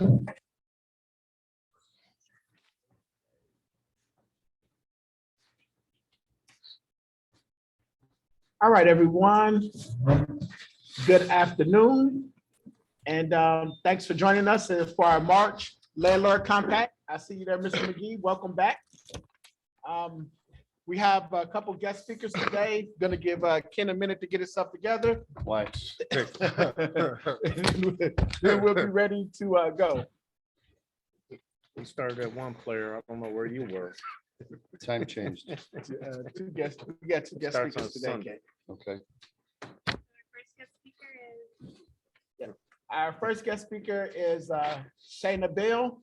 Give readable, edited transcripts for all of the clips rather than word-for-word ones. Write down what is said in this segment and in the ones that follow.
All right, everyone. Good afternoon. And thanks for joining us for our March Landlord Compact. I see you there, Mr. McGee. Welcome back. We have a couple guest speakers today. Going to give Ken a minute to get himself together. Why? Then we'll be ready to go. We started at one player. I don't know where you were. Time changed. Two guests. We got two guest Starts on speakers today. Sunday. Ken. Okay. Our first guest speaker is Shayna Bill.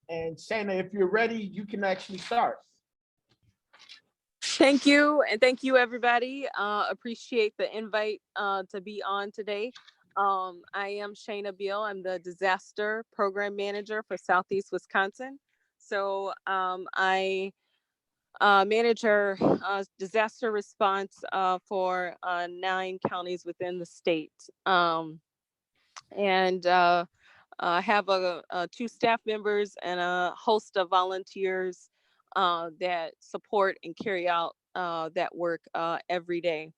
And Shayna, if you're ready, you can actually start. Thank you. And thank you, everybody. Appreciate the invite to be on today. I am Shayna Beal. I'm the Disaster Program Manager for Southeast Wisconsin. So I manage our disaster response for 9 counties within the state. And I have 2 staff members and a host of volunteers that support and carry out that work every day.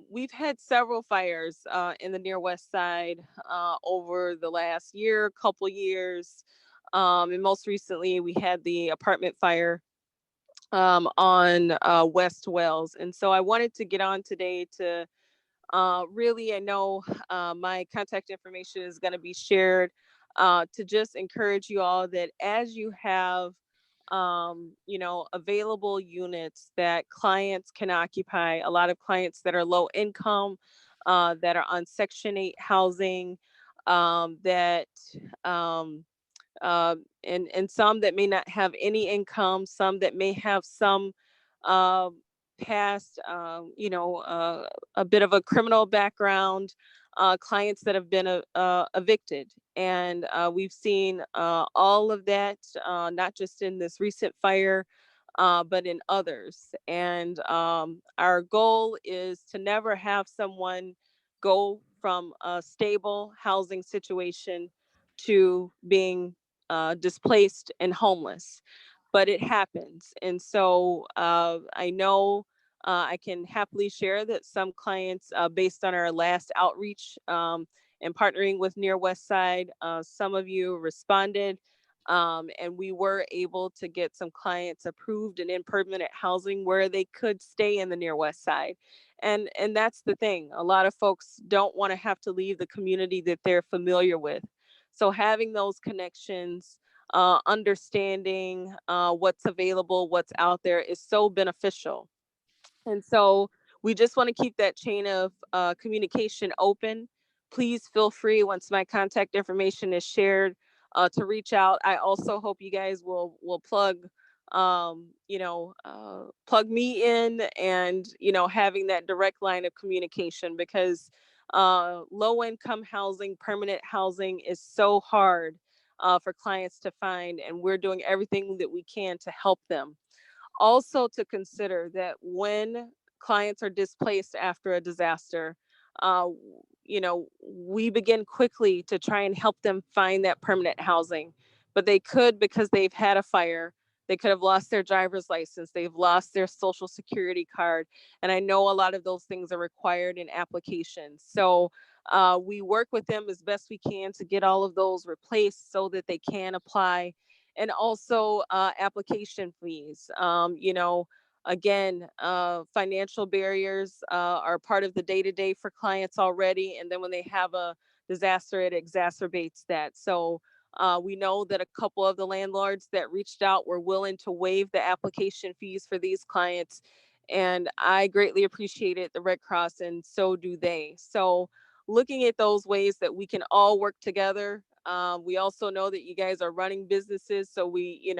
We've had several fires in the near west side over the last year, couple years. And most recently, we had the apartment fire on West Wells. And so I wanted to get on today to really, I know my contact information is going to be shared to just encourage you all that as you have, available units that clients can occupy, a lot of clients that are low income, that are on Section 8 housing, that and some that may not have any income, some that may have some past, a bit of a criminal background, clients that have been evicted. And we've seen all of that, not just in this recent fire, but in others. And our goal is to never have someone go from a stable housing situation to being displaced and homeless. But it happens. And so I know I can happily share that some clients, based on our last outreach and partnering with Near West Side, some of you responded, and we were able to get some clients approved and in permanent housing where they could stay in the Near West Side. And that's the thing. A lot of folks don't want to have to leave the community that they're familiar with. So having those connections, understanding what's available, what's out there is so beneficial. And so we just want to keep that chain of communication open. Please feel free, once my contact information is shared, to reach out. I also hope you guys will plug plug me in, and having that direct line of communication, because low income housing, permanent housing is so hard for clients to find, and we're doing everything that we can to help them. Also to consider that when clients are displaced after a disaster, we begin quickly to try and help them find that permanent housing, but they could, because they've had a fire, they could have lost their driver's license, they've lost their social security card. And I know a lot of those things are required in applications. So we work with them as best we can to get all of those replaced so that they can apply. And also application fees. Again, financial barriers are part of the day-to-day for clients already. And then when they have a disaster, it exacerbates that. So we know that a couple of the landlords that reached out were willing to waive the application fees for these clients. And I greatly appreciate it, the Red Cross, and so do they. So looking at those ways that we can all work together. We also know that you guys are running businesses, so we,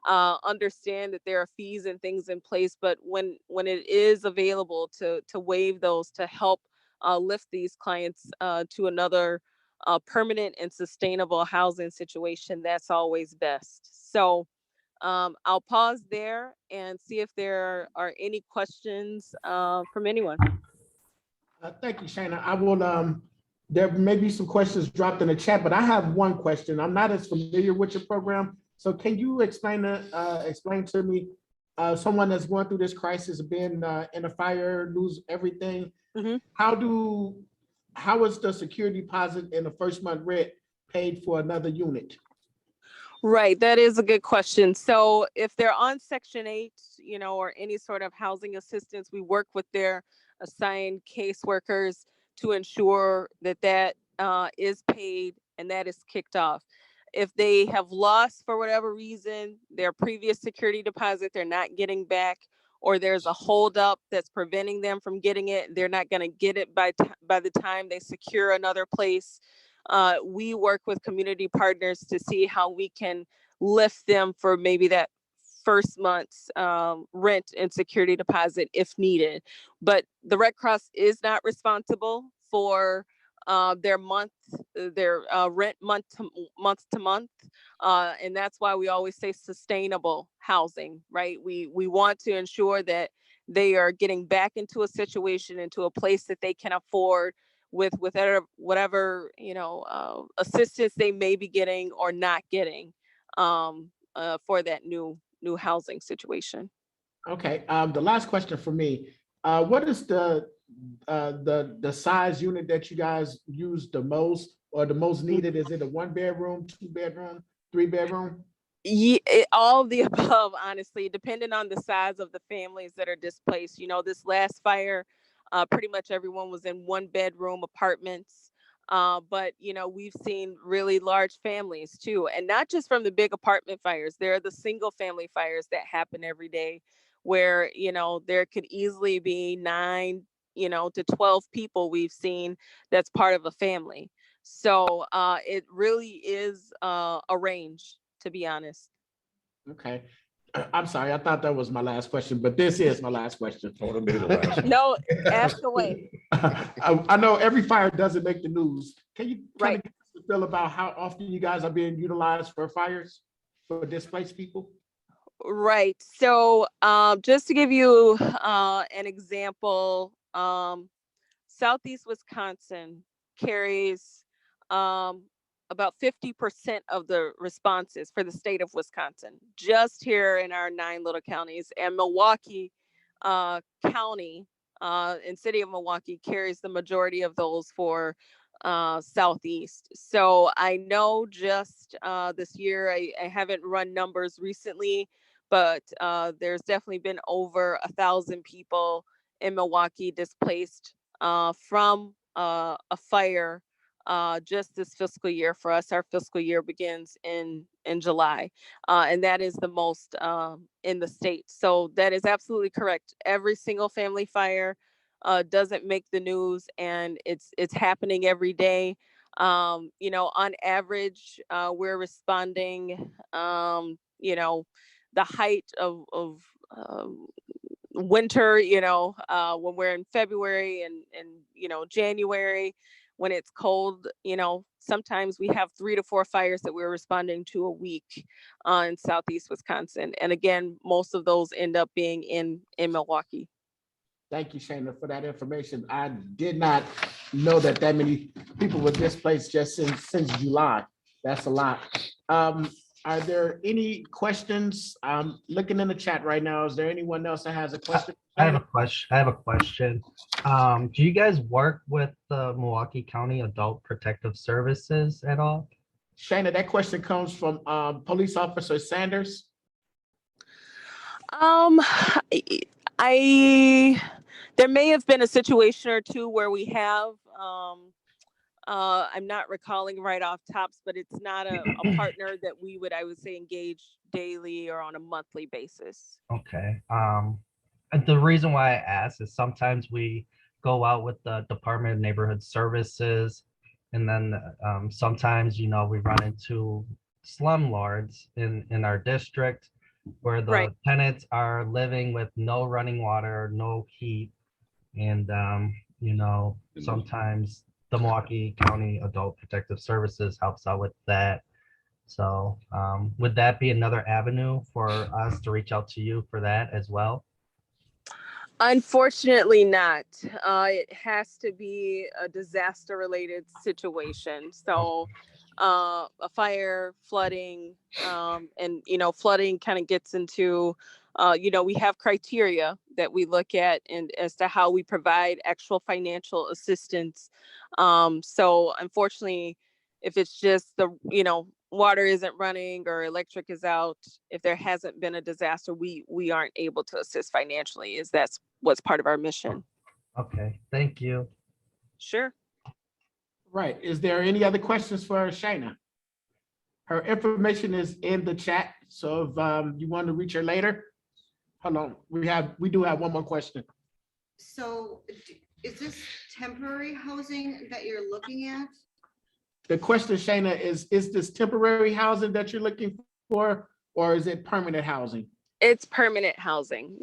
understand that there are fees and things in place. But when it is available to waive those to help lift these clients to another permanent and sustainable housing situation, that's always best. So I'll pause there and see if there are any questions from anyone. Thank you, Shayna. I will there may be some questions dropped in the chat, but I have one question. I'm not as familiar with your program. So can you explain to me, someone that's going through this crisis, being in a fire, lose everything, Mhm. how is the security deposit in the first month rent paid for another unit? Right, that is a good question. So if they're on Section 8, or any sort of housing assistance, we work with their assigned caseworkers to ensure that is paid and that is kicked off. If they have lost for whatever reason their previous security deposit, they're not getting back, or there's a holdup that's preventing them from getting it, they're not going to get it by the time they secure another place. We work with community partners to see how we can lift them for maybe that first month's rent and security deposit if needed. But the Red Cross is not responsible for their rent month to month. And that's why we always say sustainable housing, right? We want to ensure that they are getting back into a situation, into a place that they can afford, with whatever assistance they may be getting or not getting, for that new housing situation. Okay, the last question for me, what is the size unit that you guys use the most or the most needed? Is it a 1 bedroom, 2 bedroom, 3 bedroom? All of the above, honestly, depending on the size of the families that are displaced. This last fire, pretty much everyone was in 1 bedroom apartments. But we've seen really large families too, and not just from the big apartment fires. There are the single family fires that happen every day, where there could easily be 9, to 12 people we've seen that's part of a family. So it really is a range, to be honest. Okay. I'm sorry, I thought that was my last question, but this is my last question. No, ask away. I know every fire doesn't make the news. Can you kind Right. of give us a feel about how often you guys are being utilized for fires for displaced people? Right. So just to give you an example, Southeast Wisconsin carries about 50% of the responses for the state of Wisconsin, just here in our 9 little counties. And Milwaukee County and city of Milwaukee carries the majority of those for Southeast. So I know just this year, I haven't run numbers recently, but there's definitely been over 1,000 people in Milwaukee displaced from a fire just this fiscal year for us. Our fiscal year begins in July, and that is the most in the state. So that is absolutely correct. Every single family fire doesn't make the news, and it's happening every day. On average, we're responding. The height of winter, when we're in February and January, when it's cold, sometimes we have 3 to 4 fires that we're responding to a week in Southeast Wisconsin. And again, most of those end up being in Milwaukee. Thank you, Shayna, for that information. I did not know that many people were displaced just since July. That's a lot. Are there any questions? I'm looking in the chat right now. Is there anyone else that has a question? I have a question. Do you guys work with the Milwaukee County Adult Protective Services at all? Shayna, that question comes from Police Officer Sanders. There may have been a situation or two where we have. I'm not recalling right off tops, but it's not a partner that I would say, engage daily or on a monthly basis. Okay. And the reason why I ask is sometimes we go out with the Department of Neighborhood Services, and then sometimes, we run into slumlords in our district where the Right. tenants are living with no running water, no heat, and sometimes the Milwaukee County Adult Protective Services helps out with that. So would that be another avenue for us to reach out to you for that as well? Unfortunately not. It has to be a disaster related situation. So a fire, flooding, and flooding kind of gets into we have criteria that we look at and as to how we provide actual financial assistance. So unfortunately, if it's just the water isn't running or electric is out, if there hasn't been a disaster, we aren't able to assist financially, is that's what's part of our mission. Okay, thank you. Sure. Right. Is there any other questions for Shayna? Her information is in the chat. So if you want to reach her later, hold on. We do have one more question. So is this temporary housing that you're looking at? The question, Shayna, is this temporary housing that you're looking for, or is it permanent housing? It's permanent housing.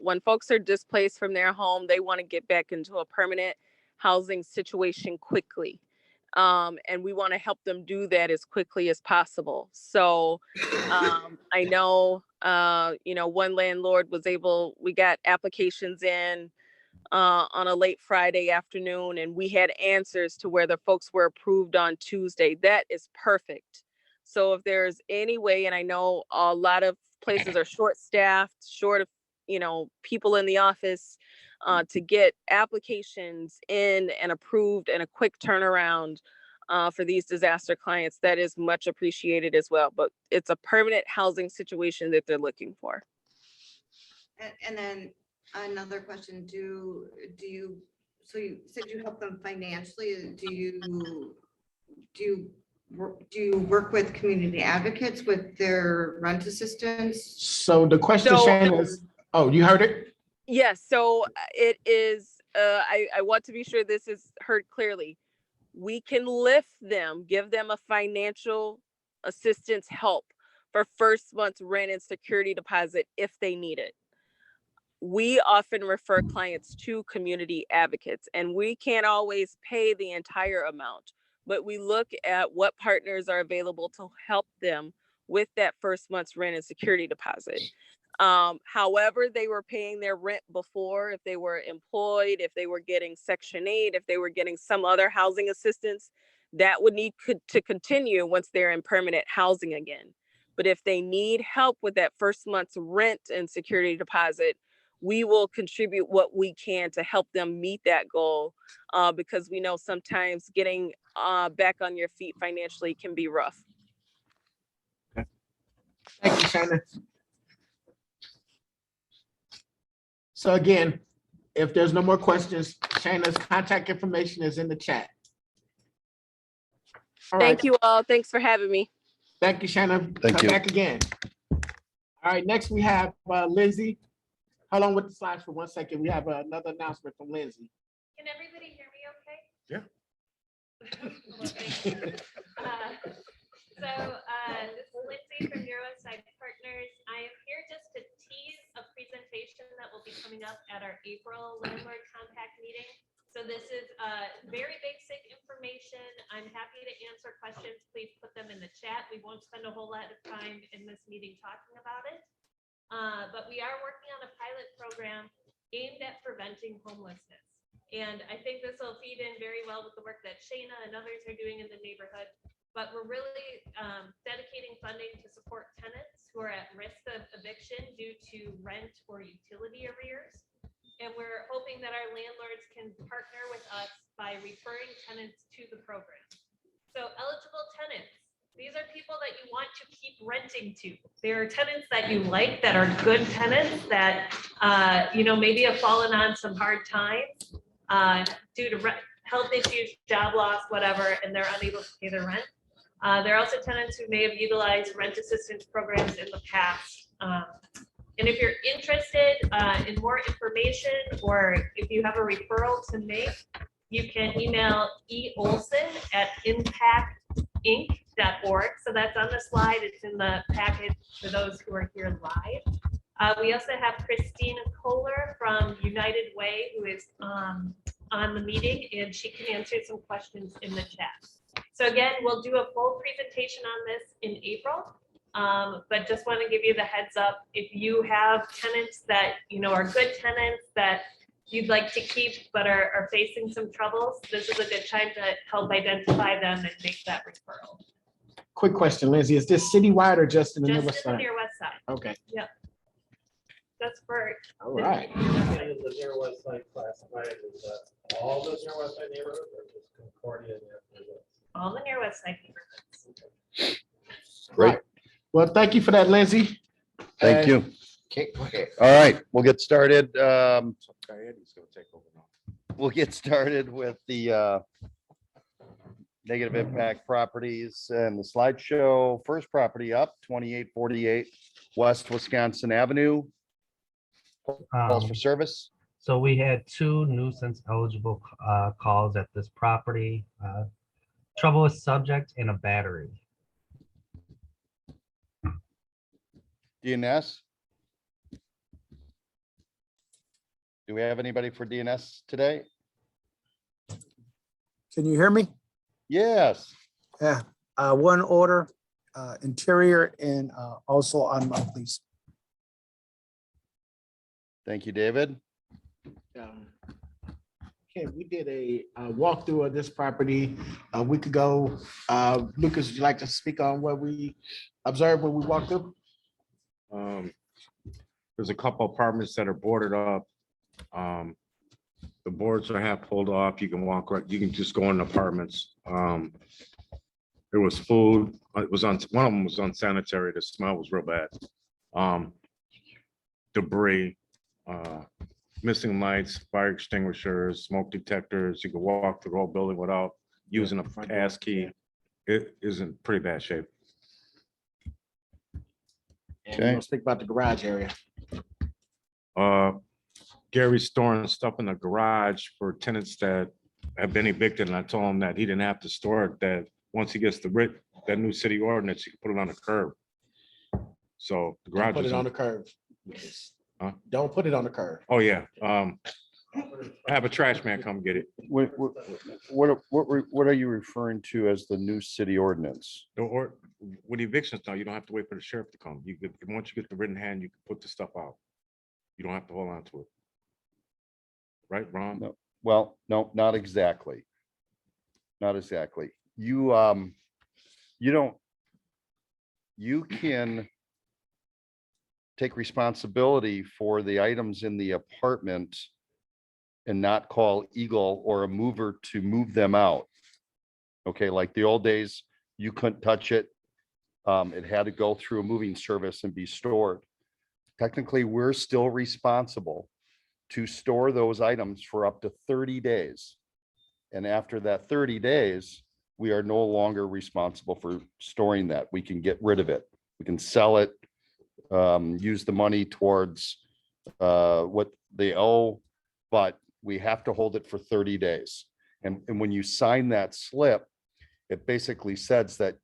When folks are displaced from their home, they want to get back into a permanent housing situation quickly. And we want to help them do that as quickly as possible. So I know, one landlord we got applications in on a late Friday afternoon, and we had answers to where the folks were approved on Tuesday. That is perfect. So if there's any way, and I know a lot of places are short-staffed, short of people in the office, to get applications in and approved and a quick turnaround for these disaster clients, that is much appreciated as well. But it's a permanent housing situation that they're looking for. And then another question, so you said you help them financially. Do you work with community advocates with their rent assistance? So the question, Shayna, is, oh, you heard it? Yes. So it is, I want to be sure this is heard clearly. We can lift them, give them a financial assistance help for first month's rent and security deposit if they need it. We often refer clients to community advocates, and we can't always pay the entire amount, but we look at what partners are available to help them with that first month's rent and security deposit. However they were paying their rent before, if they were employed, if they were getting Section 8, if they were getting some other housing assistance, that would need to continue once they're in permanent housing again. But if they need help with that first month's rent and security deposit, we will contribute what we can to help them meet that goal, because we know sometimes getting back on your feet financially can be rough. Thank you, Shayna. So again, if there's no more questions, Shayna's contact information is in the chat. All Thank right. you all. Thanks for having me. Thank you, Shayna. Thank Come you. back again. All right, next we have Lindsay. Hold on with the slides for 1 second. We have another announcement from Lindsay. Can everybody hear me okay? Yeah. Well, thank you. This is Lindsay from Neuroside Partners. I am here just to tease a presentation that will be coming up at our April Landlord Compact meeting. So this is very basic information. I'm happy to answer questions. Please put them in the chat. We won't spend a whole lot of time in this meeting talking about it. But we are working on a pilot program aimed at preventing homelessness. And I think this will feed in very well with the work that Shayna and others are doing in the neighborhood. But we're really dedicating funding to support tenants who are at risk of eviction due to rent or utility arrears. And we're hoping that our landlords can partner with us by referring tenants to the program. So eligible tenants, these are people that you want to keep renting to. There are tenants that you like, that are good tenants that maybe have fallen on some hard times due to health issues, job loss, whatever, and they're unable to pay their rent. There are also tenants who may have utilized rent assistance programs in the past. And if you're interested in more information, or if you have a referral to make, you can email eolson@impactinc.org. So that's on the slide. It's in the package for those who are here live. We also have Christina Kohler from United Way, who is on the meeting, and she can answer some questions in the chat. So again, we'll do a full presentation on this in April. But just want to give you the heads up, if you have tenants that, you know, are good tenants that you'd like to keep but are facing some troubles, this is a good time to help identify them and make that referral. Quick question, Lindsay, is this citywide or just in the Just Near in West the Side? near west side. Okay, That's for. all right. The near west side classified as all the near west side neighborhood or just Concordia? All the near west side neighborhoods. Great. Well, thank you for that, Lindsay. Thank you. Okay, go ahead. All right, we'll get started. We'll get started with the negative impact properties and the slideshow. First property up, 2848 West Wisconsin Avenue. Calls for service. So we had 2 nuisance eligible calls at this property. Trouble with subject and a battery. DNS. Do we have anybody for DNS today? Can you hear me? Yes. Yeah, one order, interior and also on my please. Thank you, David. Okay, we did a walkthrough of this property a week ago. Lucas, would you like to speak on what we observed when we walked through? There's a couple apartments that are boarded up. The boards are half pulled off. You can walk right, you can just go in apartments. There was food. It was on, one of them was unsanitary. The smell was real bad. Debris, missing lights, fire extinguishers, smoke detectors. You could walk through the whole building without using a pass key. It is in pretty bad shape. And we'll speak about the garage area. Gary's storing stuff in the garage for tenants that have been evicted, and I told him that he didn't have to store it, that once he gets that new city ordinance, he can put it on the curb. So the Don't garage put is it on the curb. Huh? Don't put it on the curb. Oh, yeah. Have a trash man come get it. What are you referring to as the new city ordinance? Or with evictions now, you don't have to wait for the sheriff to come. You could, once you get the written hand, you can put the stuff out. You don't have to hold on to it. Right, Ron? No. Well, no, not exactly. Not exactly. You can take responsibility for the items in the apartment and not call Eagle or a mover to move them out. Okay, like the old days, you couldn't touch it. It had to go through a moving service and be stored. Technically, we're still responsible to store those items for up to 30 days. And after that 30 days, we are no longer responsible for storing that. We can get rid of it. We can sell it, use the money towards what they owe, but we have to hold it for 30 days. And when you sign that slip, it basically says that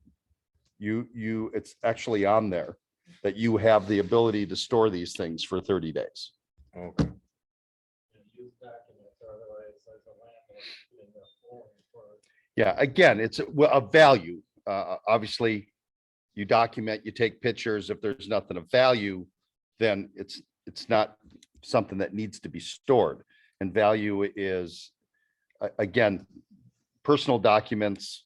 it's actually on there that you have the ability to store these things for 30 days. Okay. Yeah, again, it's a value. Obviously, you document, you take pictures. If there's nothing of value, then it's not something that needs to be stored. And value is, again, personal documents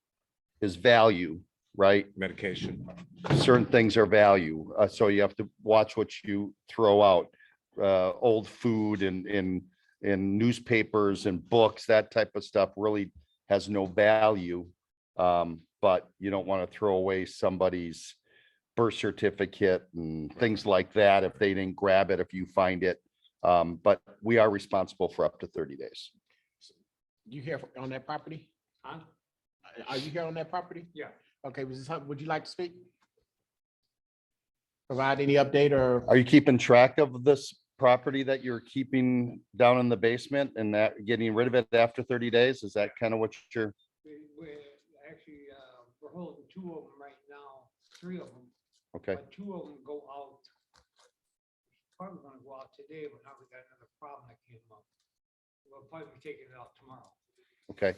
is value, right? Medication. Certain things are value. So you have to watch what you throw out. Old food and newspapers and books, that type of stuff really has no value. But you don't want to throw away somebody's birth certificate and things like that if they didn't grab it, if you find it. But we are responsible for up to 30 days. You here on that property? Huh? Are you here on that property? Yeah. Okay, would you like to speak? Provide any update or? Are you keeping track of this property that you're keeping down in the basement and that getting rid of it after 30 days? Is that kind of what you're? Actually, we're holding 2 of them right now, 3 of them. Okay. But 2 of them go out. Probably gonna go out today, but now we got another problem that came up. We'll probably be taking it out tomorrow. Okay.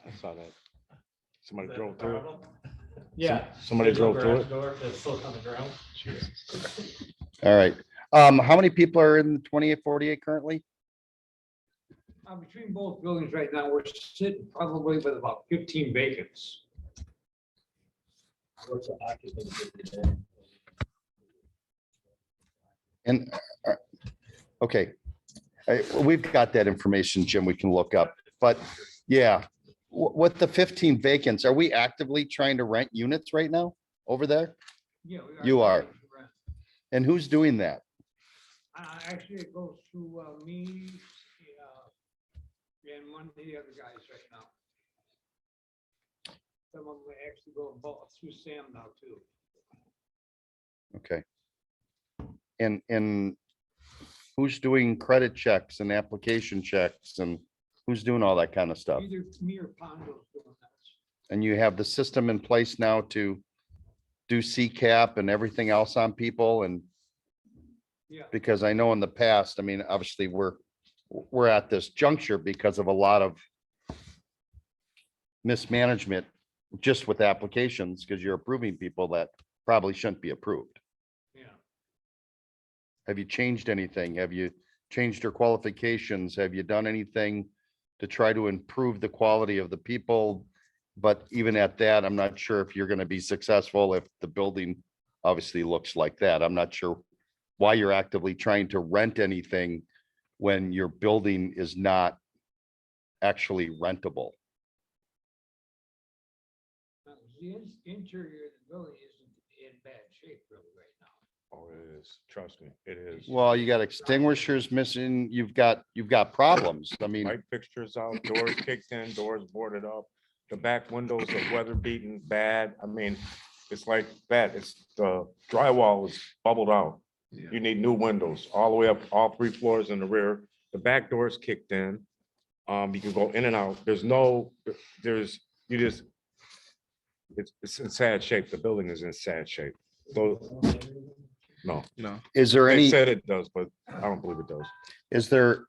I saw that. Somebody drove through it. Yeah. Somebody There's no drove through garage it. door that's still on the ground. All right. How many people are in 2848 currently? Between both buildings right now, we're sitting probably with about 15 vacants. What's the occupancy today? And, okay. We've got that information, Jim, we can look up, but yeah. With the 15 vacants, are we actively trying to rent units right now over there? Yeah. You are. And who's doing that? Actually, it goes through me and one of the other guys right now. Some of them actually go through Sam now too. Okay. And who's doing credit checks and application checks and who's doing all that kind of stuff? Either me or Pondo's doing that. And you have the system in place now to do CCAP and everything else on people and Yeah. because I know in the past, I mean, obviously we're at this juncture because of a lot of mismanagement just with applications, because you're approving people that probably shouldn't be approved. Yeah. Have you changed anything? Have you changed your qualifications? Have you done anything to try to improve the quality of the people? But even at that, I'm not sure if you're going to be successful if the building obviously looks like that. I'm not sure why you're actively trying to rent anything when your building is not actually rentable. The interior of the building isn't in bad shape really right now. Oh, it is. Trust me, it is. Well, you got extinguishers missing. You've got problems. I mean, Light fixtures out, doors kicked in, doors boarded up. The back windows are weather beaten, bad. I mean, it's like that. It's the drywall is bubbled out. You need new windows all the way up, all 3 floors in the rear. The back doors kicked in. You can go in and out. It's in sad shape. The building is in sad shape. So, no. is there They any, said it does, but I don't believe it does. is there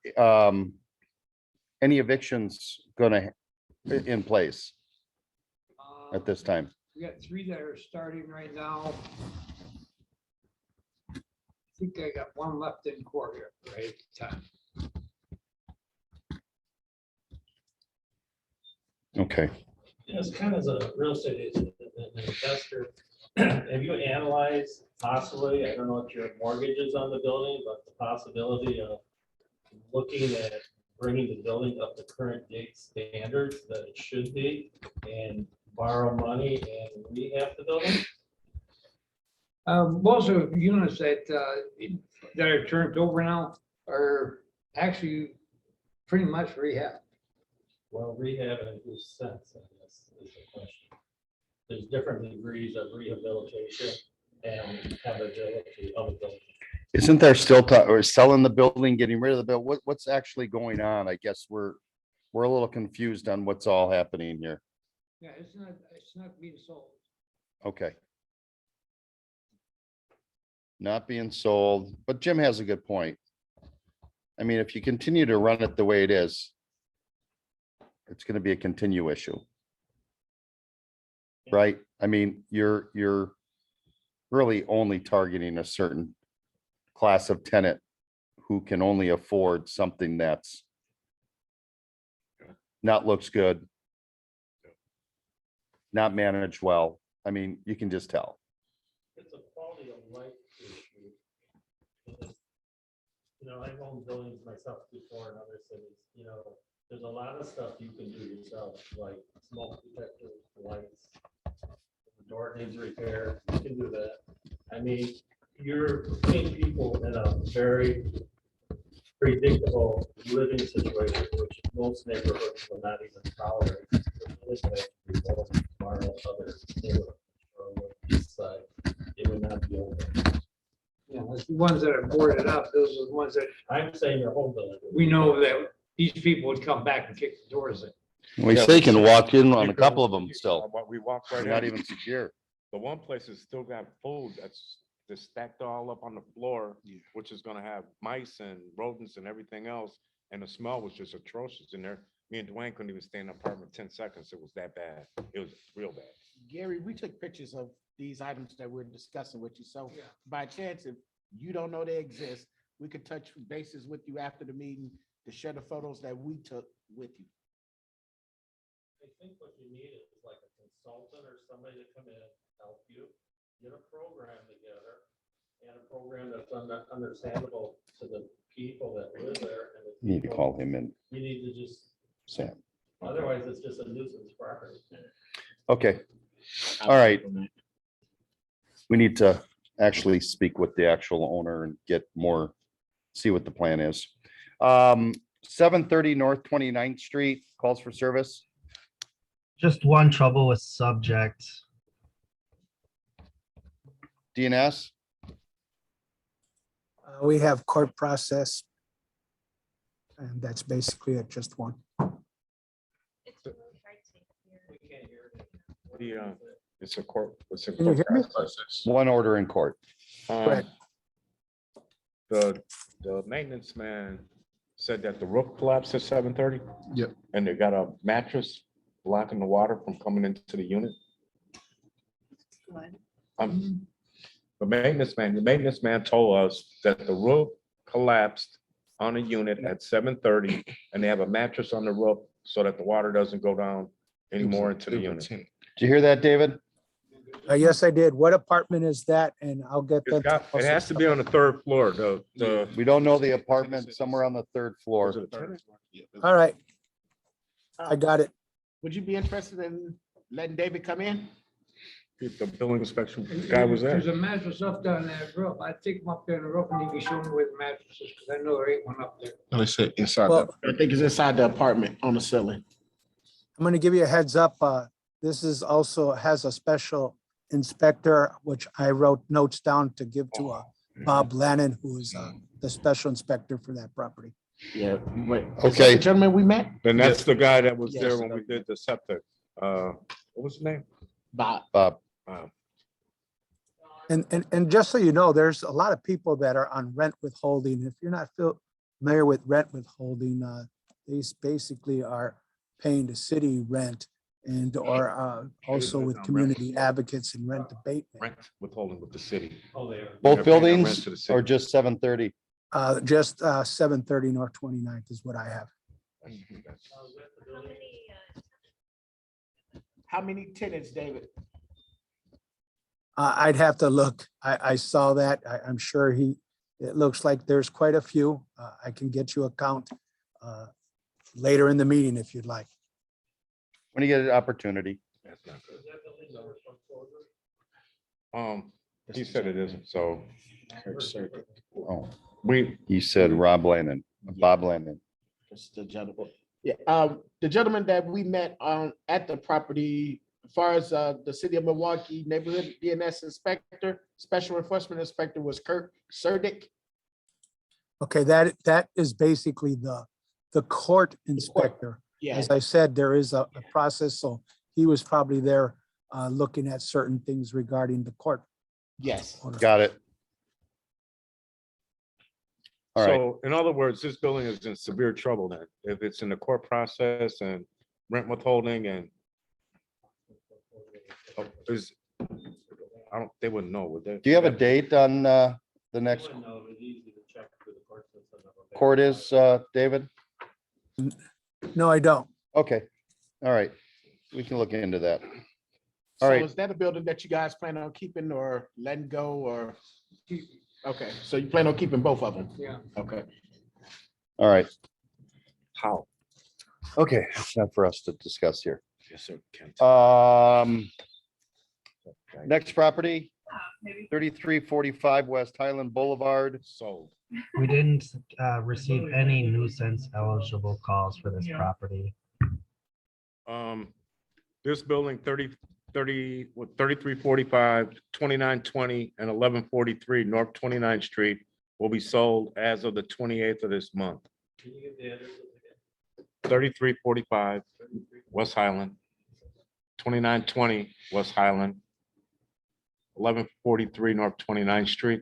any evictions gonna in place at this time? We got 3 that are starting right now. I think I got 1 left in court here, right at the time. Okay. As kind of a real estate agent, an investor, have you analyzed possibly, I don't know if your mortgage is on the building, but the possibility of looking at bringing the building up to current date standards that it should be and borrow money and rehab the building? Most of the units that are turned over now are actually pretty much rehab. Well, rehab in whose sense, I guess, is the question. There's different degrees of rehabilitation and habitability of a building. Isn't there still or selling the building, getting rid of the bill? What's actually going on? I guess we're a little confused on what's all happening here. Yeah, it's not being sold. Okay. Not being sold, but Jim has a good point. I mean, if you continue to run it the way it is, it's going to be a continue issue. Right? I mean, you're really only targeting a certain class of tenant who can only afford something that's not looks good, not managed well. I mean, you can just tell. It's a quality of life issue. You know, I've owned buildings myself before in other cities, you know, there's a lot of stuff you can do yourself, like smoke detectors, lights. The door needs repair, you can do that. I mean, you're putting people in a very predictable living situation, which most neighborhoods will not even tolerate. It would not be open. Yeah, the ones that are boarded up, those are the ones that I'm saying your home building. we know that these people would come back and kick the doors in. We say can walk in on a couple of them still. We walk right They're not in. even secure. The one place has still got food that's stacked all up on the floor, which is gonna have mice and rodents and everything else. And the smell was just atrocious in there. Me and Dwayne couldn't even stay in the apartment 10 seconds. It was that bad. It was real bad. Gary, we took pictures of these items that we're discussing with you. So Yeah. by chance, if you don't know they exist, we could touch bases with you after the meeting to share the photos that we took with you. I think what you need is like a consultant or somebody to come in, help you, get a program together. And a program that's understandable to the people that live there. And the You need to people- call him in, You need to just, Sam. otherwise it's just a nuisance property. Okay, all right. We need to actually speak with the actual owner and get more, see what the plan is. 730 North 29th Street, calls for service. Just one trouble with subject. DNS, We have court process. And that's basically it, just one. It's really hard to hear. We can't hear it. It's a court. It's a Can you court hear me? process. one order in court. Correct. The maintenance man said that the roof collapsed at 7:30. Yep. And they got a mattress blocking the water from coming into the unit. What? The maintenance man told us that the roof collapsed on a unit at 7:30 and they have a mattress on the roof so that the water doesn't go down anymore into the unit. Did you hear that, David? Yes, I did. What apartment is that? And I'll get them. It has to be on the third floor, the. We don't know the apartment, somewhere on the third floor. Was it a tenant? All right, I got it. Would you be interested in letting David come in? The building inspection guy was there. There's a mattress up there on that roof. I take him up there on the roof and he can show me where the mattress is, because I know there ain't one up there. They said inside. Well- I think it's inside the apartment on the ceiling. I'm going to give you a heads up. This is also has a special inspector, which I wrote notes down to give to Bob Lannon, who is the special inspector for that property. Yeah. Wait. Okay. The gentleman we met? And that's the guy that was Yes. there when we did the septic. What was his name? Bob. Bob, And just so you know, there's a lot of people that are on rent withholding. If you're not familiar with rent withholding, they basically are paying the city rent and or also with community advocates and rent abatement. Rent withholding with the city. Oh, they are. both They're paying the rent buildings to the city. or just 730? Just 730 North 29th is what I have. How many, How many tenants, David? I'd have to look. I saw that. I'm sure it looks like there's quite a few. I can get you a count later in the meeting if you'd like. When you get an opportunity. That's not good. He said it isn't, so Oh, we, he said Rob Landon, Bob Landon. That's the gentleman. Yeah, the gentleman that we met at the property, as far as the city of Milwaukee neighborhood DNS inspector, special enforcement inspector was Kurt Surdick. Okay, that is basically the court inspector. Yeah, As I said, there is a process, so he was probably there looking at certain things regarding the court. yes. order. Got it. All right, so in other words, this building is in severe trouble then. If it's in the court process and rent withholding and they wouldn't know, would they? do you have a date on the next No, it's easy to check through the court system. court is, David? No, I don't. Okay, all right, we can look into that. So All right. is that a building that you guys plan on keeping or letting go or? Okay, so you plan on keeping both of them? Yeah. Okay. All right, How? okay, it's not for us to discuss here. Yes, sir. Kent. Next property, 3345 West Highland Boulevard. Sold. We didn't receive any nuisance eligible calls for this property. This building 3345, 2920, and 1143 North 29th Street will be sold as of the 28th of this month. Can you give the addresses again? 3345 West Highland, 2920 West Highland, 1143 North 29th Street.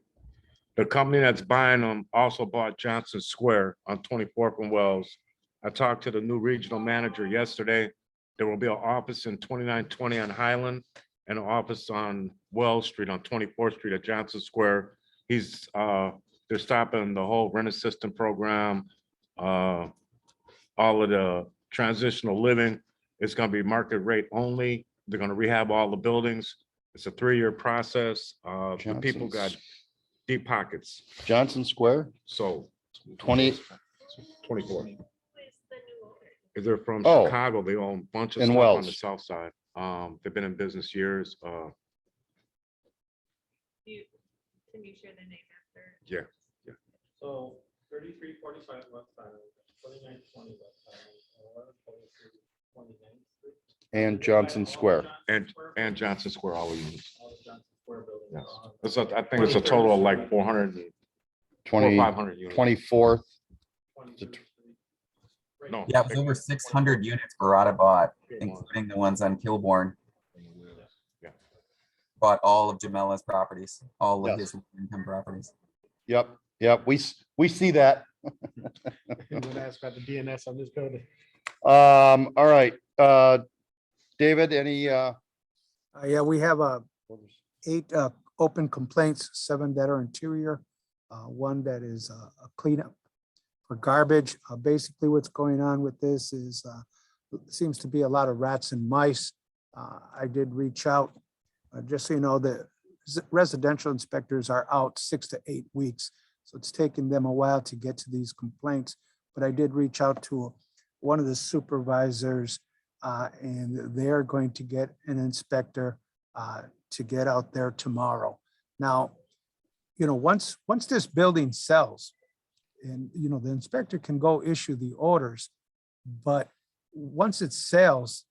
The company that's buying them also bought Johnson Square on 24th and Wells. I talked to the new regional manager yesterday. There will be an office in 2920 on Highland and an office on Wells Street on 24th Street at Johnson Square. They're stopping the whole rent assistance program, all of the transitional living. It's gonna be market rate only. They're gonna rehab all the buildings. It's a 3-year process. The people got Johnson's- deep pockets, Johnson Square, so 20 24. Who is the new owner? If they're from Oh. Chicago, they own a bunch of In stuff on the Wells. south side. They've been in business years. Can you share the name after? Yeah. So 3345 West Island, 2920 West Island, 1123 29th Street. and Johnson Square. And Johnson Square, all the units. All the Johnson Square buildings. Yes. are on I think it's a total of like 400, 20 500 units. 24th. 23rd Street. Right No. Yeah, it was over 600 units Barada bought, including the ones on Kilbourne. Yeah. Bought all of Jamela's properties, all of Yes. his income properties. Yep, we see that. I'm gonna ask about the DNS on this building. All right, David, any, Yeah, we have 8 open complaints, 7 that are interior, 1 that is a cleanup for garbage. Basically, what's going on with this is seems to be a lot of rats and mice. I did reach out, just so you know, the residential inspectors are out 6 to 8 weeks. So it's taken them a while to get to these complaints. But I did reach out to one of the supervisors, and they're going to get an inspector to get out there tomorrow. Now, once this building sells, and, the inspector can go issue the orders, but once it sells,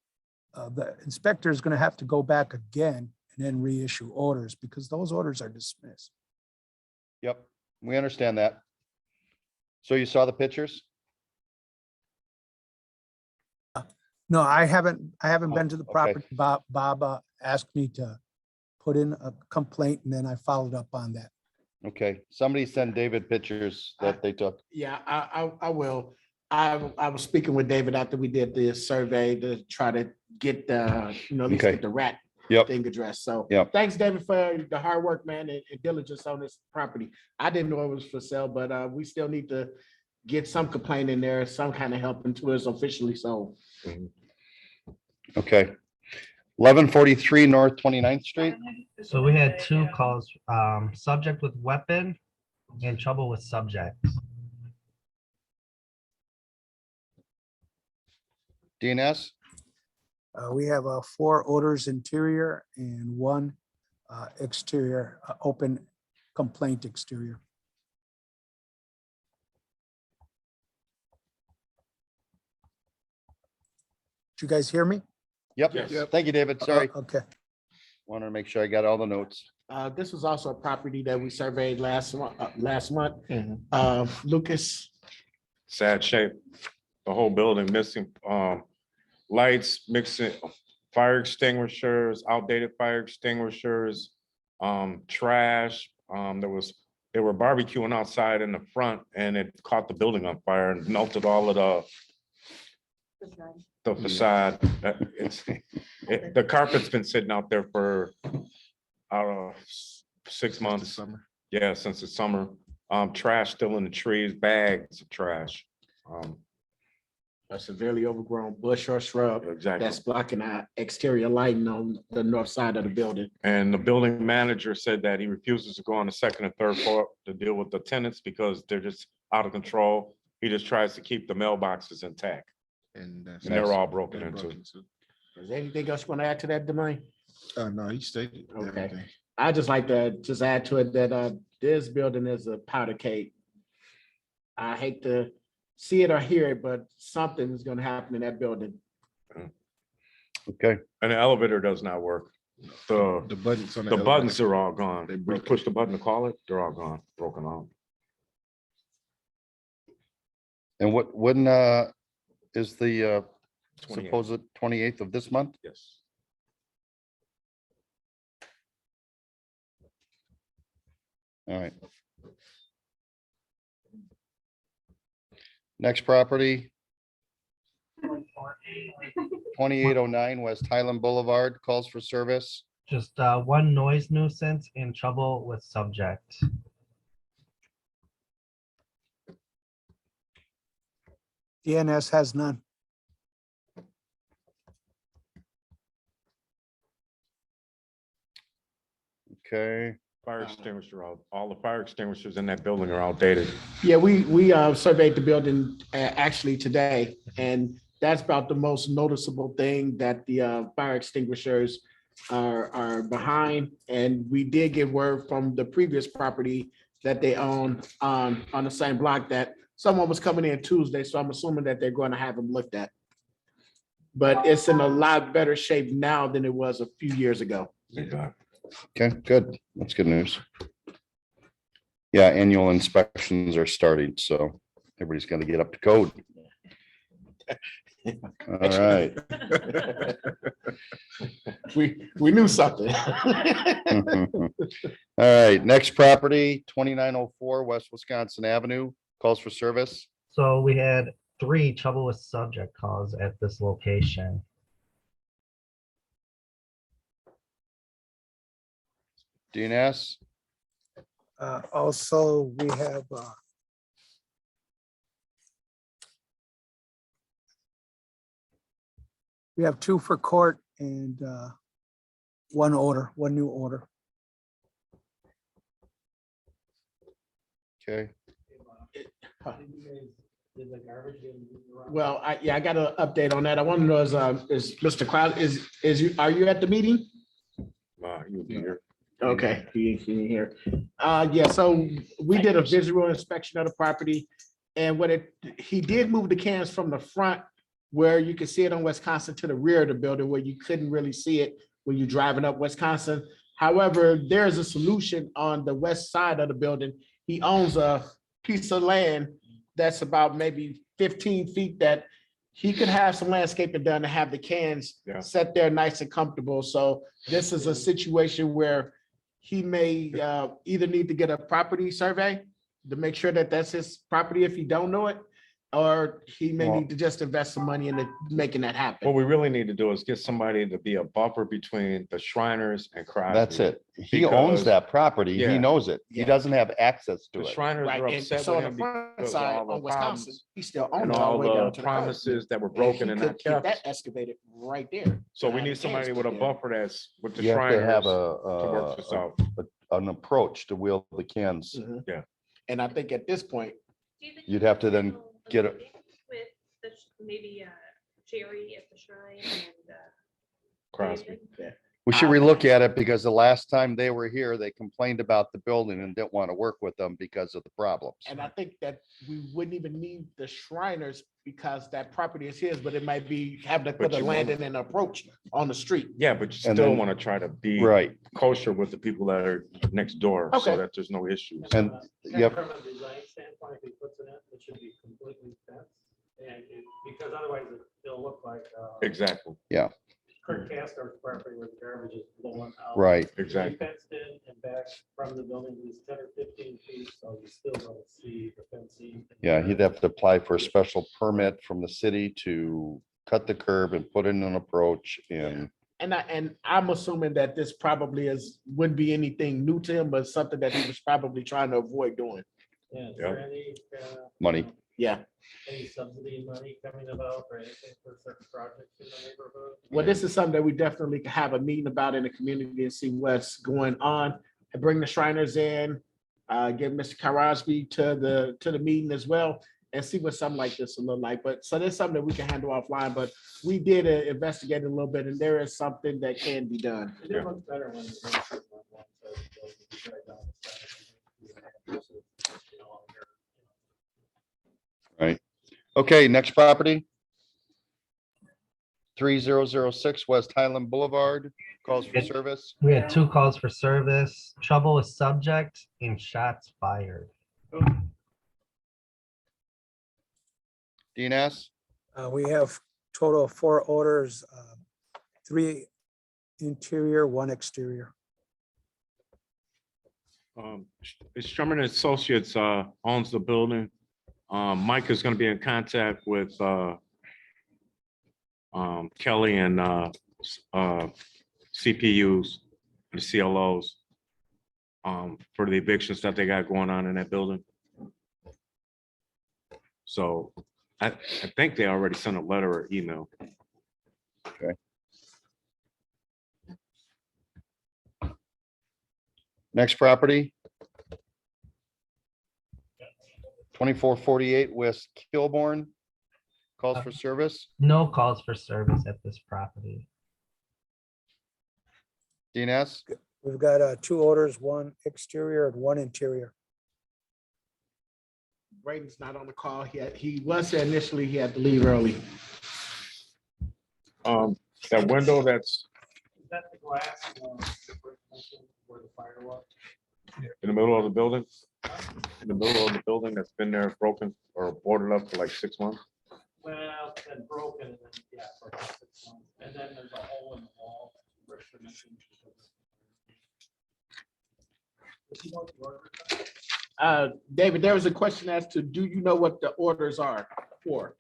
the inspector is going to have to go back again and then reissue orders because those orders are dismissed. yep, we understand that. So you saw the pictures? No, I haven't been to the okay. property. Bob asked me to put in a complaint and then I followed up on that. Okay, somebody send David pictures that they took. Yeah, I will. I was speaking with David after we did the survey to try to get the, at least Okay. get the rat Yep, thing addressed. So Yep. thanks, David, for the hard work, man, and diligence on this property. I didn't know it was for sale, but we still need to get some complaint in there, some kind of help until it's officially sold. okay. 1143 North 29th Street. So we had 2 calls, subject with weapon and trouble with subject. DNS, We have 4 orders interior and 1 exterior, open complaint exterior. Did you guys hear me? yep, Yes. thank you, David, sorry. Okay. Wanted to make sure I got all the notes. This was also a property that we surveyed last month. Lucas, Sad shape. The whole building missing, lights, mixing, fire extinguishers, outdated fire extinguishers, trash. They were barbecuing outside in the front and it caught the building on fire and melted all of the facade. The carpet's been sitting out there for, I don't know, 6 months. Yeah, since the summer. Trash still in the trees, bags of trash. a severely overgrown bush or shrub Exactly. that's blocking our exterior lighting on the north side of the building. And the building manager said that he refuses to go on the second and third floor to deal with the tenants because they're just out of control. He just tries to keep the mailboxes intact. And And they're all broken into. Is there anything else you want to add to that, Demaine? No, he stated Okay. everything. I just like to just add to it that this building is a powder cake. I hate to see it or hear it, but something is gonna happen in that building. Okay, And the elevator does not work. The The buttons on the elevator. buttons are all gone. They When you broke. push the button to call it, they're all gone, broken off. and when is the 28. supposed 28th of this month? Yes. All right. Next property. 2809 West Highland Boulevard calls for service. Just one noise nuisance and trouble with subject. DNS has none. Okay, Fire extinguisher, all the fire extinguishers in that building are outdated. Yeah, we surveyed the building actually today, and that's about the most noticeable thing, that the fire extinguishers are behind. And we did get word from the previous property that they own on the same block that someone was coming in Tuesday, so I'm assuming that they're going to have them looked at. But it's in a lot better shape now than it was a few years ago. okay, good. That's good news. Yeah, annual inspections are starting, so everybody's got to get up to code. All right. We knew something. All right, next property, 2904 West Wisconsin Avenue, calls for service. So we had 3 trouble with subject calls at this location. DNS, Also, we have 2 for court and 1 new order. okay, Well, I got an update on that. I want to know is Mr. Cloud, are you at the meeting? You'll be here. Okay, he here. Yeah, so we did a visual inspection of the property, and he did move the cans from the front where you can see it on Wisconsin to the rear of the building where you couldn't really see it when you're driving up Wisconsin. However, there's a solution on the west side of the building. He owns a piece of land that's about maybe 15 feet that he could have some landscaping done to have the cans set there nice and comfortable. So this is a situation where he may either need to get a property survey to make sure that that's his property if he don't know it, or he may need to just invest some money into making that happen. What we really need to do is get somebody to be a buffer between the Shriners and Crosby. that's it. He owns Because- that property. He Yeah. knows it. He Yeah. doesn't have access to The it. Shriners Right, are and upset so with on him the front because of side all the on Wisconsin, problems he still owns and it all all the way down the to the curb. promises that were And broken he and could not keep that kept. excavated right there. So we behind need the somebody cans with a put there. buffer that's with the You have to have Shriners to work this out. an approach to wheel the cans. Mhm. And I think at this point, Do you think You'd we have could to then schedule a get a- meeting with maybe Jerry at the shrine and Crosby. We should relook at it because the last time they were here, they complained about the building and didn't want to work with them because of the problems. and I think that we wouldn't even need the Shriners because that property is his, but it might be having to But put a you landing and approach on the street. Yeah, but you And still then- want to try to be Right. kosher with the people that are next door so Okay. that there's no issues. And, yep, From a design standpoint, if he puts it in, it should be completely fenced. And because otherwise it'll look like Exactly, Kurt Castor's property where the garbage is blowing out. right. exactly. Fenced in and back from the building at least 10 or 15 feet, so you still don't see the fencing. Yeah, he'd have to apply for a special permit from the city to cut the curb and put in an approach and And I'm assuming that this probably wouldn't be anything new to him, but something that he was probably trying to avoid doing. Yeah, is there any, money. Yeah. any subsidy money coming about or anything for certain projects in the neighborhood? Well, this is something that we definitely can have a meeting about in the community and see what's going on and bring the Shriners in, get Mr. Crosby to the meeting as well and see what something like this will look like. But so there's something that we can handle offline, but we did investigate a little bit and there is something that can be done. It did look better when the one side on one side of the building, you drive down the side, you know, Right. Okay, next property. 3006 West Highland Boulevard, calls for service. We had 2 calls for service, trouble with subject and shots fired. DNS, We have total of 4 orders, 3 interior, 1 exterior. It's Sherman and Associates owns the building. Mike is going to be in contact with Kelly and CPUs the CLOs for the evictions that they got going on in that building. So I think they already sent a letter or email. Next property. 2448 West Kilbourne. Calls for service. No calls for service at this property. DNS. We've got two orders, one exterior and one interior. Braden's not on the call. He was there initially. He had to leave early. That window that's Is that the glass where the fire was? in the middle of the building, that's been there broken or boarded up for like 6 months. Well, it's been broken and then, yeah, for about 6 months. And then there's a hole in the wall. Does he know what the order is? David, there was a question as to, do you know what the orders are for?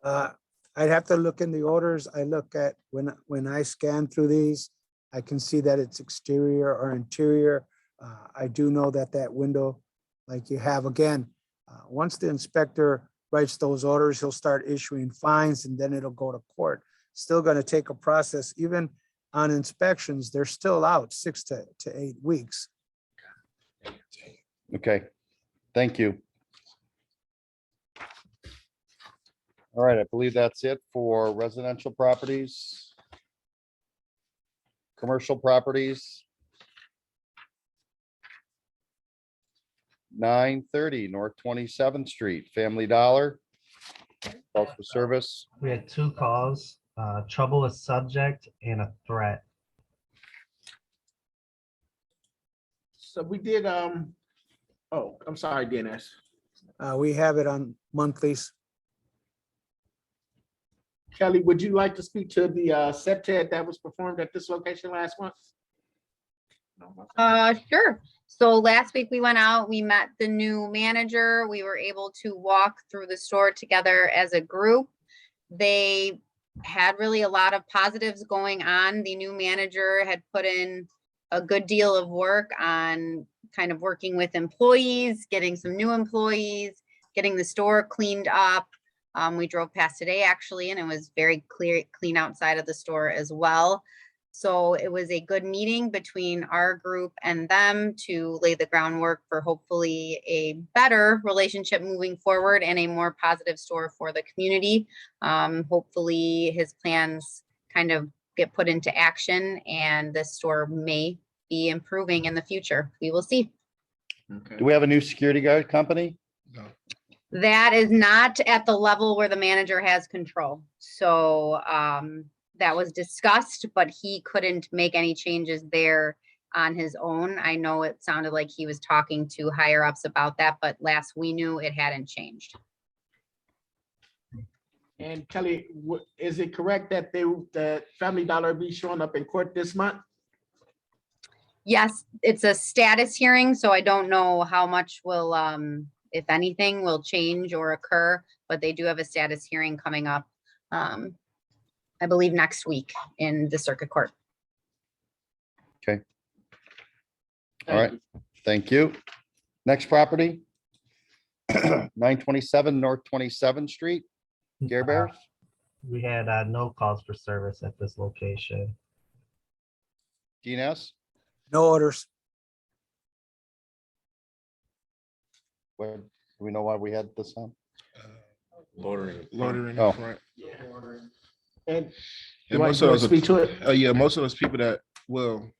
I'd have to look in the orders. I look at, when I scan through these, I can see that it's exterior or interior. I do know that that window, like you have again, once the inspector writes those orders, he'll start issuing fines and then it'll go to court. Still going to take a process, even on inspections, they're still out 6 to 8 weeks. Okay, thank you. All right, I believe that's it for residential properties. Commercial properties. 930 North 27th Street, Family Dollar. Calls for service. We had 2 calls, trouble with subject and a threat. So we did, oh, I'm sorry, DNS. We have it on monthlies. Kelly, would you like to speak to the septet that was performed at this location last month? Sure. So last week we went out, we met the new manager. We were able to walk through the store together as a group. They had really a lot of positives going on. The new manager had put in a good deal of work on kind of working with employees, getting some new employees, getting the store cleaned up. We drove past today actually, and it was very clean outside of the store as well. So it was a good meeting between our group and them to lay the groundwork for hopefully a better relationship moving forward and a more positive store for the community. Hopefully his plans kind of get put into action and the store may be improving in the future. We will see. Do we have a new security guard company? No. That is not at the level where the manager has control. So that was discussed, but he couldn't make any changes there on his own. I know it sounded like he was talking to higher ups about that, but last we knew it hadn't changed. And Kelly, is it correct that that Family Dollar be showing up in court this month? Yes, it's a status hearing, so I don't know how much will, if anything, will change or occur, but they do have a status hearing coming up, I believe next week in the circuit court. Okay. All right, thank you. Next property. 927 North 27th Street, Care Bears. We had no calls for service at this location. DNS. No orders. Where, do we know why we had this on? Loitering. Loitering in Oh. front. And Yeah, you want most of to those, speak to it? yeah, most of those people that, well,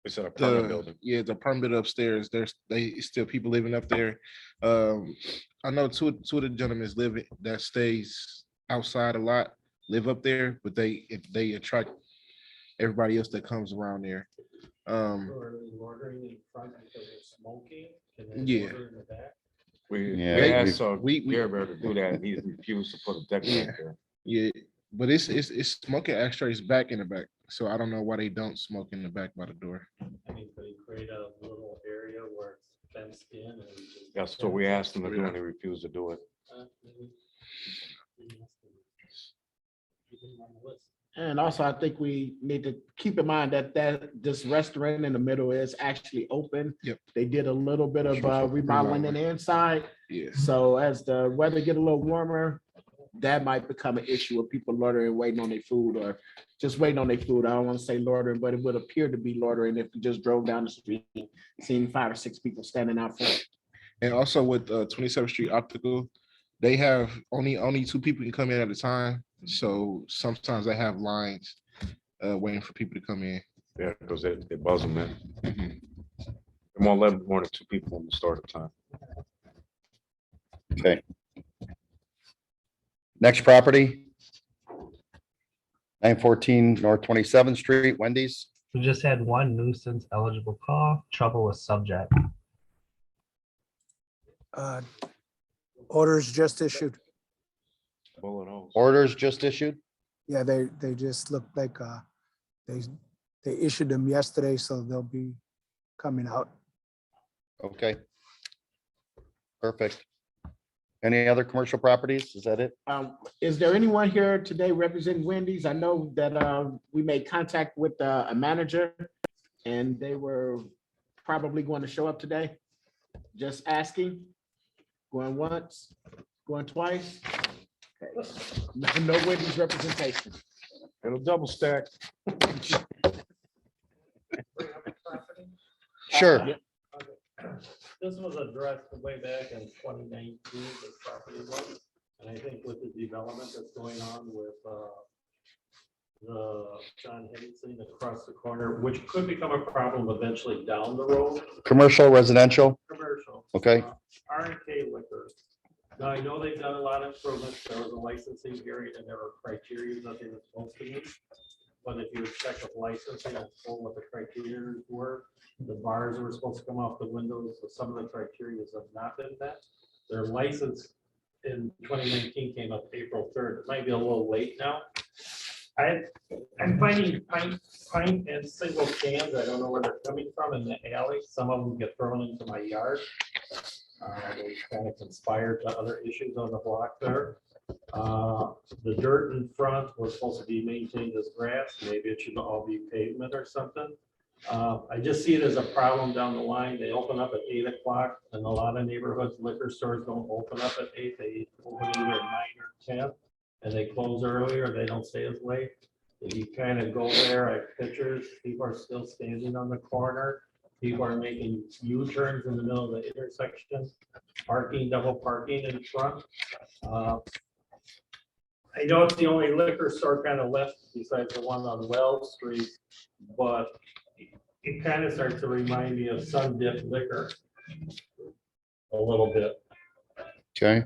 It's at a permanent the, building. yeah, the permit upstairs, they still people living up there. I know two of the gentlemen live that stays outside a lot, live up there, but they attract everybody else that comes around there. Ordering in front because of smoking. and then Yeah. order in the back. We Yeah, asked we- Gary Bear to do that, and he refused to put a deck Yeah. back there. Yeah, but it's smoking ashtrays back in the back, so I don't know why they don't smoke in the back by the door. I mean, could you create a little area where it's fenced in and just. That's what we asked him to do, and he refused to do it. Maybe- maybe ask them. Keep them on the list. And also, I think we need to keep in mind that this restaurant in the middle is actually open. Yep. They did a little bit of remodeling in the inside. Yeah. So as the weather get a little warmer, that might become an issue with people loitering, waiting on their food, or just waiting on their food. I don't want to say loitering, but it would appear to be loitering if you just drove down the street, seeing 5 or 6 people standing out front. And also with 27th Street Optical, they have only 2 people can come in at a time. So sometimes they have lines waiting for people to come in. Yeah, because they buzz them in. Mhm. They won't let more than 2 people in the store at a time. Okay. Next property. 914 North 27th Street, Wendy's. We just had one nuisance eligible call, trouble with subject. Orders just issued. Bullet holes. Orders just issued. Yeah, they just look like they issued them yesterday, so they'll be coming out. Okay. Perfect. Any other commercial properties? Is that it? Is there anyone here today representing Wendy's? I know that we made contact with a manager and they were probably going to show up today. Just asking, going once, going twice. Okay. No Wendy's representation. It'll double stack. Sure. This was addressed way back in 2019, this property was, and I think with the development that's going on with the John Henson across the corner, which could become a problem eventually down the road. Commercial, residential. Commercial. Okay. R&K Liquor. Now, I know they've done a lot of improvements. There was a licensing hearing and there were criteria that they were supposed to meet. But if you would check with licensing and pull what the criteria were, the bars were supposed to come off the windows, so some of the criteria have not been met. Their license in 2019 came up April 3rd. It might be a little late now. I'm finding pint and single cans. I don't know where they're coming from in the alley. Some of them get thrown into my yard. They kind of conspired to other issues on the block there. The dirt in front was supposed to be maintained as grass. Maybe it should all be pavement or something. I just see it as a problem down the line. They open up at 8 o'clock and a lot of neighborhoods, liquor stores don't open up at 8. They open either at 9 or 10 and they close earlier. They don't stay as late. If you kind of go there, I have pictures, people are still standing on the corner. People are making U-turns in the middle of the intersection, parking, double parking in front. I know it's the only liquor store kind of left besides the one on Wells Street, but it kind of starts to remind me of Sun Dip Liquor a little bit. Okay.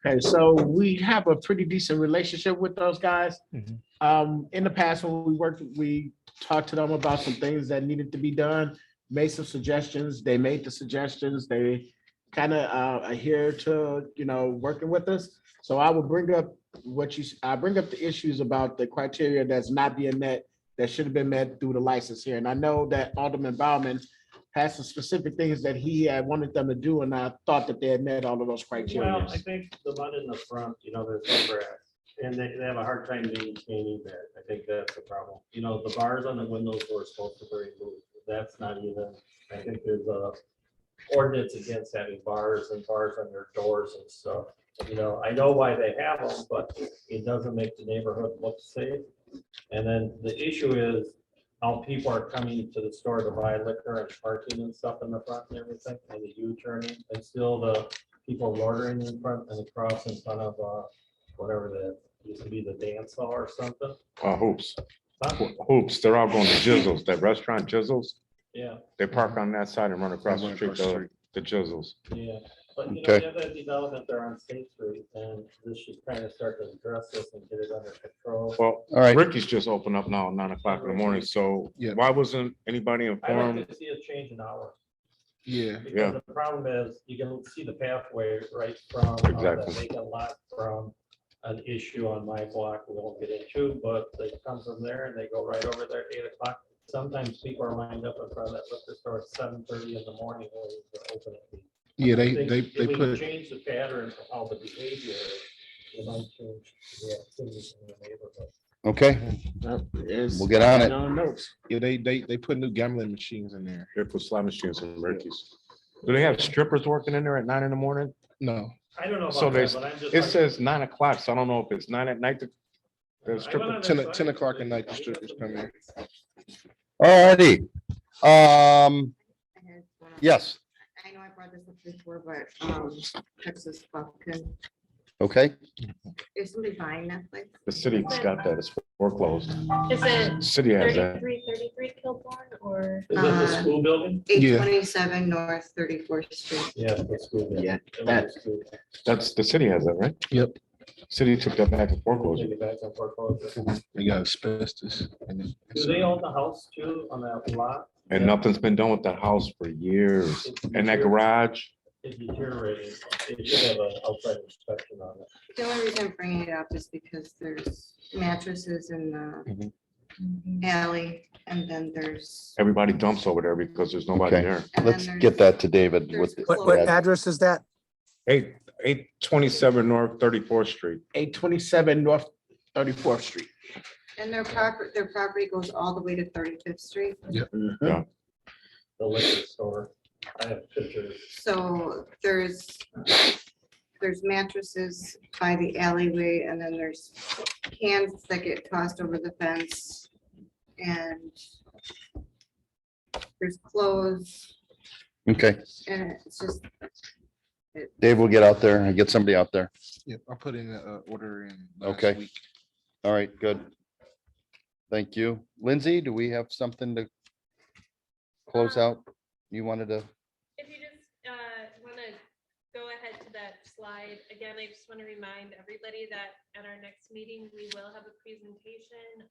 Okay, so we have a pretty decent relationship with those guys. In the past, when we worked, we talked to them about some things that needed to be done, made some suggestions. They made the suggestions. They kind of adhere to, working with us. So I will bring up I bring up the issues about the criteria that's not being met, that should have been met through the license here. And I know that Alderman Bauman has some specific things that he had wanted them to do, and I thought that they had met all of those criteria. Well, I think the one in the front, there's no grass, and they have a hard time maintaining that. I think that's the problem. The bars on the windows were supposed to be removed. That's not even, I think there's a ordinance against having bars on their doors and stuff. I know why they have them, but it doesn't make the neighborhood look safe. And then the issue is how people are coming to the store to buy liquor and parking and stuff in the front and everything, and the U-turning, and still the people loitering in front and across in front of whatever that used to be, the dance hall or something. Hoops. Huh? Hoops. They're all going to Jizzles, that restaurant Jizzles. Yeah, They park on that side and run across the street Across the to street. the Jizzles. yeah. But Okay. they have that development there on State Street, and this should kind of start to address this and get it under control. Well, All right. Ricky's just opened up now at 9 o'clock in the morning. So Yeah. why wasn't anybody I'd like informed? to see a change in hours. Yeah. Because the problem is, you can see the pathway right from the Exactly. vacant lot from an issue on my block we won't get into, but they come from there and they go right over there at 8 o'clock. Sometimes people are lined up in front of that liquor store at 7:30 in the morning when they open it. Yeah, I think they if we put, change the pattern of how the behavior is, it might change the activities in the neighborhood. Okay, It's- we'll get on it. No notes. Yeah, they put new gambling machines in there. Here for slot machines and Murphy's. Do they have strippers working in there at 9 in the morning? No, I don't know So about there's, that, but I'm just. it like- says 9 o'clock, so I don't know if it's 9 at night. There's I went strippers. on their 10 site, 10 o'clock at they- night, the they strippers got come in. Alrighty. I had one of- Yes, I know I brought this up before, but, Texas Bumpkin, okay. is somebody buying Netflix? The city's got that. It's foreclosed. Is it City has that. 3333 Kilbourne or? Is it the school building? Yeah. 827 North 34th Street. Yeah, the school. building. Yeah, It was that- the school. That's, the city has that, right? Yep. City took that back to foreclosure. Take it back on foreclosure. They got asbestos. Do they own the house too on that lot? And nothing's been done with that house for years. And that garage, It's deteriorating. They should have an outside inspection on it. The only reason I'm bringing it up is because there's mattresses in the alley, and then there's. everybody dumps over there because there's nobody Okay. there. and Let's then get that to David. there's with- What that. address is that? 827 North 34th Street. 827 North 34th Street. And their property goes all the way to 35th Street. The liquor store. I have pictures. So there's mattresses by the alleyway, and then there's cans that get tossed over the fence. And there's clothes, Okay, and it's just, Dave will get out there and get somebody out there. Yep, I put in an order in last Okay. week. All right, good. Thank you. Lindsay, do we have something to close out? You wanted to, If you just want to go ahead to that slide, again, I just want to remind everybody that at our next meeting, we will have a presentation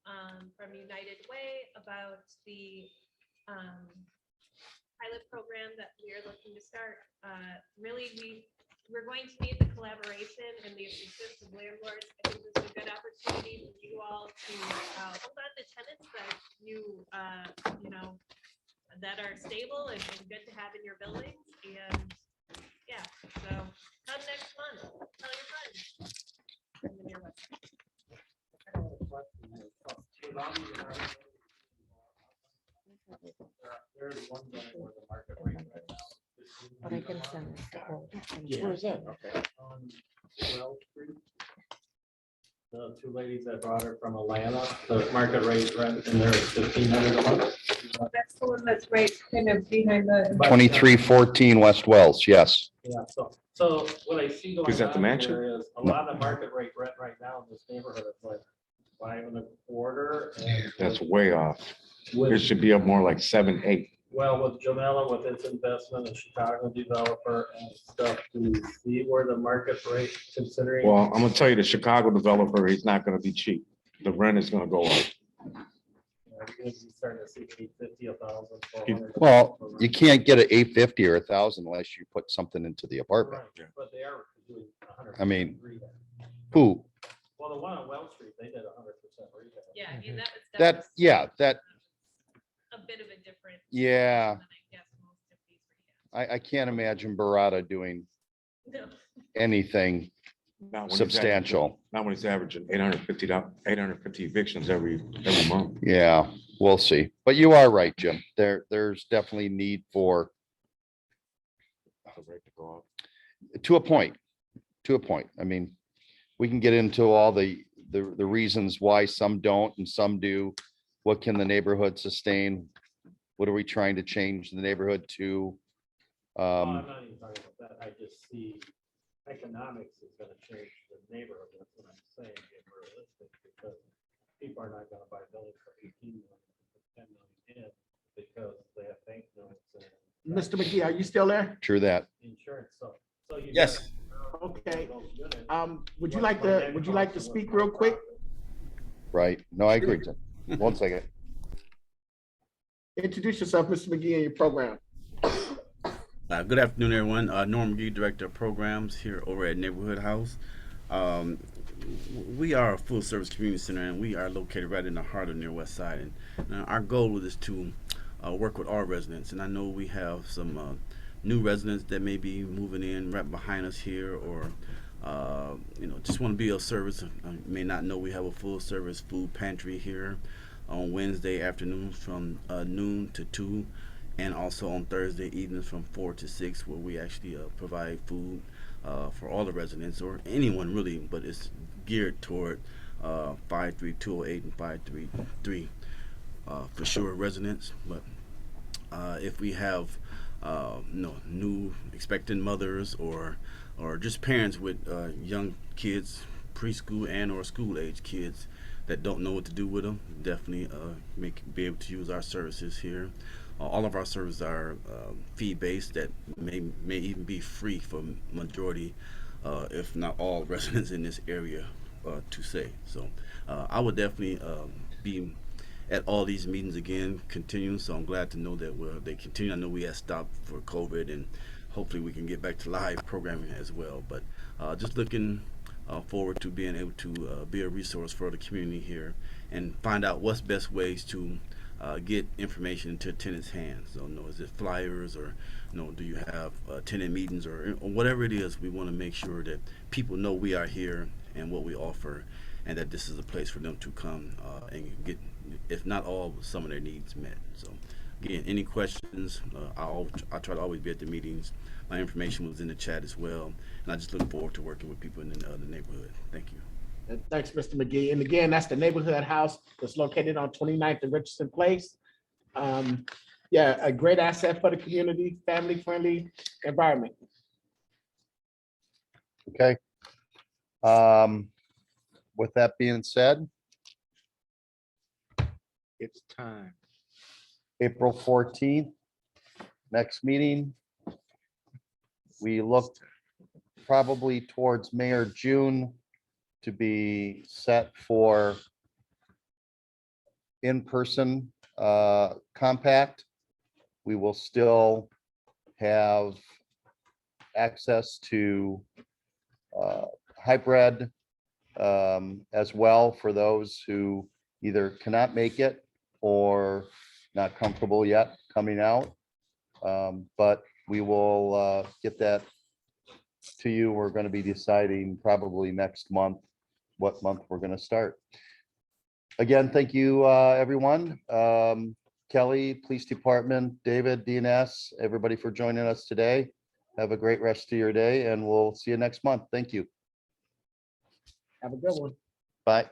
from United Way about the pilot program that we are looking to start. Really, we're going to need the collaboration and the assistance of landlords. I think this is a good opportunity for you all to hold on to tenants that you know, that are stable and good to have in your buildings. And yeah, so come next month, tell your friends. And then your website. There's one going where the market rate right now. but I can send this to all. where is that? On Wells Street. The two ladies that brought her from Atlanta, the market rate rent in there is $1,500 a month. That's the one that's right kind of behind the. 2314 West Wells, yes. Yeah, so what I see going Is that the on mansion? here is a lot of market rate rent right now in this neighborhood is like 5.25. And That's way off. It with, should be up more like 7, 8. well, with Jamela, with its investment, a Chicago developer and stuff, to see where the market rate considering. Well, I'm gonna tell you, the Chicago developer, he's not gonna be cheap. The rent is gonna go up. You're gonna be starting to see 850, 1,000, 400. Well, you can't get an 850 or 1,000 unless you put something into the apartment. Right, but they are doing 100. I mean, Who? Well, the one on Wells Street, they did 100% rehab. Yeah, I mean, that was. That, yeah, that, A bit of a different. Yeah. than I guess most of these rehabs. I can't imagine Barata doing No. anything Not when he's substantial. Not when he's averaging $850 evictions every month. Yeah, we'll see. But you are right, Jim. There's definitely need for, to a point. I mean, we can get into all the reasons why some don't and some do. What can the neighborhood sustain? What are we trying to change the neighborhood to? I'm not even talking about that. I just see economics is gonna change the neighborhood. That's what I'm saying, if realistic, because people are not gonna buy buildings for 18 million, 10 million in, because they have bank notes and Mr. McGee, are you still there? True that. insurance, so you. Yes. got- Okay. those units, Would you what's like my to, net would you like to cost and speak what's my real quick? profit? Right. No, I agree. Jim. 1 second. Introduce yourself, Mr. McGee, and your program. Good afternoon, everyone. Norm McGee, Director of Programs here over at Neighborhood House. We are a full-service community center, and we are located right in the heart of Near West Side. And our goal is to work with all residents. And I know we have some new residents that may be moving in right behind us here, or Just want to be of service. You may not know we have a full service food pantry here on Wednesday afternoons from noon to 2, and also on Thursday evenings from 4 to 6, where we actually provide food for all the residents or anyone really, but it's geared toward 53208 and 533 for sure residents. But if we have new expectant mothers or just parents with young kids, preschool and or school age kids that don't know what to do with them, definitely be able to use our services here. All of our services are fee-based that may even be free for majority, if not all residents in this area to say. So I would definitely be at all these meetings again, continuing. So I'm glad to know that they continue. I know we had stopped for COVID, and hopefully we can get back to live programming as well. But just looking forward to being able to be a resource for the community here and find out what's best ways to get information into tenants' hands. So, is it flyers or, do you have tenant meetings or whatever it is? We want to make sure that people know we are here and what we offer, and that this is a place for them to come and get, if not all, some of their needs met. So, again, any questions? I try to always be at the meetings. My information was in the chat as well, and I just look forward to working with people in the neighborhood. Thank you. And thanks, Mr. McGee. And again, that's the neighborhood house that's located on 29th and Richardson Place. Yeah, a great asset for the community, family-friendly environment. Okay. With that being said, It's time. April 14th, next meeting. We look probably towards May or June to be set for in-person compact. We will still have access to hybrid as well for those who either cannot make it or not comfortable yet coming out. But we will get that to you. We're going to be deciding probably next month what month we're going to start. Again, thank you, everyone. Kelly, Police Department, David, DNS, everybody for joining us today. Have a great rest of your day, and we'll see you next month. Thank you. Have a good one. Bye.